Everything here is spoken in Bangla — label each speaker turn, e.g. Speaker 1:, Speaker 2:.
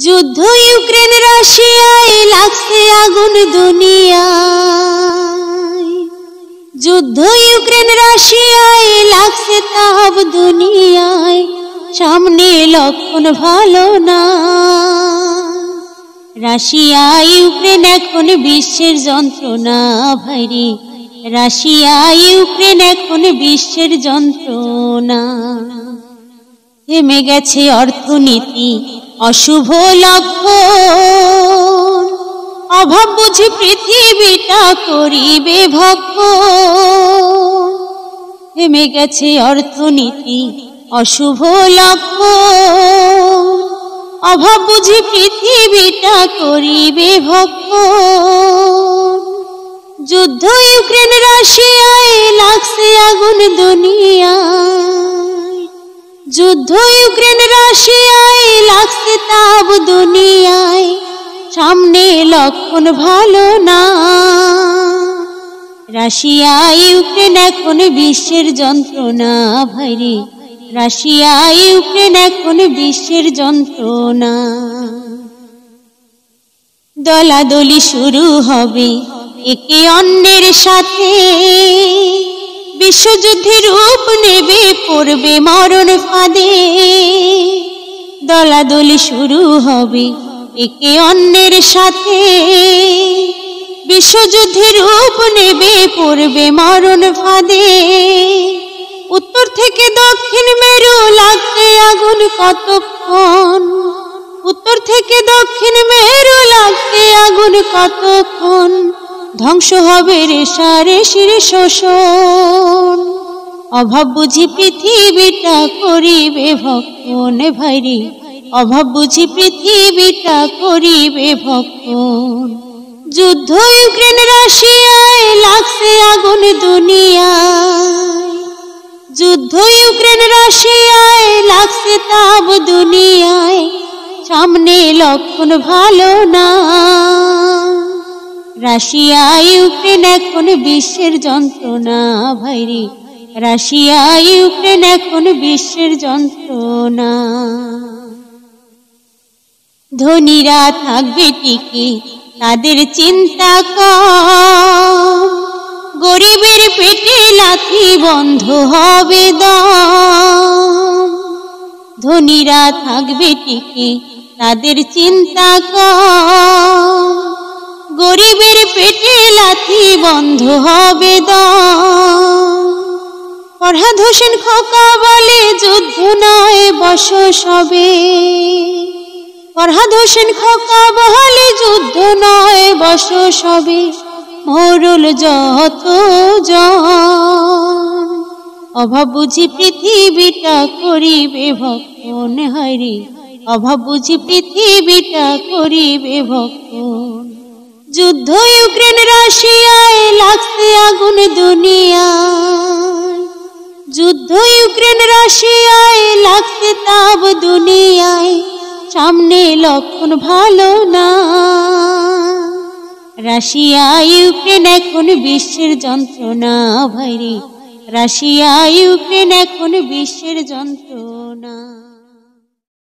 Speaker 1: যুদ্ধ ইউক্রেন রাশিয়ায় লাগছে আগুন দুনিয়ায়। যুদ্ধ ইউক্রেন রাশিয়ায় লাগছে তাপ দুনিয়ায়। সামনে লক্ষণ ভালো না। রাশিয়া ইউক্রেন এখন বিশ্বের যন্ত্রণা ভাইরে। রাশিয়া ইউক্রেন এখন বিশ্বের যন্ত্রণা। থেমে গেছে অর্থনীতি, অশুভ লক্ষণ। অভাব বুঝি পৃথিবীটা করিবে ভক্ষণ। থেমে গেছে অর্থনীতি, অশুভ লক্ষণ। অভাব বুঝি পৃথিবীটা করিবে ভক্ষণ। যুদ্ধ ইউক্রেন রাশিয়ায় লাগছে আগুন দুনিয়ায়। যুদ্ধ ইউক্রেন রাশিয়ায় লাগছে তাপ দুনিয়ায়। সামনে লক্ষণ ভালো না। রাশিয়া ইউক্রেন এখন বিশ্বের যন্ত্রণা ভাইরে। রাশিয়া ইউক্রেন এখন বিশ্বের যন্ত্রণা। দলাদলি শুরু হবে একে অন্যের সাথে। বিশ্বযুদ্ধের রূপ নেবে, পড়বে মরণ ফাঁদে। দলাদলি শুরু হবে একে অন্যের সাথে। বিশ্বযুদ্ধের রূপ নেবে, পড়বে মরণ ফাঁদে। উত্তর থেকে দক্ষিণ মেরু লাগতে আগুন কতক্ষণ। উত্তর থেকে দক্ষিণ মেরু লাগতে আগুন কতক্ষণ। ধ্বংস হবে রেশারেশির শোষণ। অভাব বুঝি পৃথিবীটা করিবে ভক্ষণ ভাইরে। অভাব বুঝি পৃথিবীটা করিবে ভক্ষণ। যুদ্ধ ইউক্রেন রাশিয়ায় লাগছে আগুন দুনিয়ায়। যুদ্ধ ইউক্রেন রাশিয়ায় লাগছে তাপ দুনিয়ায়। সামনে লক্ষণ ভালো না। রাশিয়া ইউক্রেন এখন বিশ্বের যন্ত্রণা ভাইরে। রাশিয়া ইউক্রেন এখন বিশ্বের যন্ত্রণা। ধনীরা থাকবে টিকে, তাদের চিন্তা কম। গরিবের পেটে লাথি বন্ধ হবে দম। ধনীরা থাকবে টিকে, তাদের চিন্তা কম। গরিবের পেটে লাথি বন্ধ হবে দম। ফরহাদ হোসেন খোকা বলে যুদ্ধ নয় বসস হবে। ফরহাদ হোসেন খোকা বলে যুদ্ধ নয় বসস হবে। মরুল যত জন। অভাব বুঝি পৃথিবীটা করিবে ভক্ষণ হায়রে। অভাব বুঝি পৃথিবীটা করিবে ভক্ষণ। যুদ্ধ ইউক্রেন রাশিয়ায় লাগছে আগুন দুনিয়ায়। যুদ্ধ ইউক্রেন রাশিয়ায় লাগছে তাপ দুনিয়ায়। সামনে লক্ষণ ভালো না। রাশিয়া ইউক্রেন এখন বিশ্বের যন্ত্রণা ভাইরে। রাশিয়া ইউক্রেন এখন বিশ্বের যন্ত্রণা।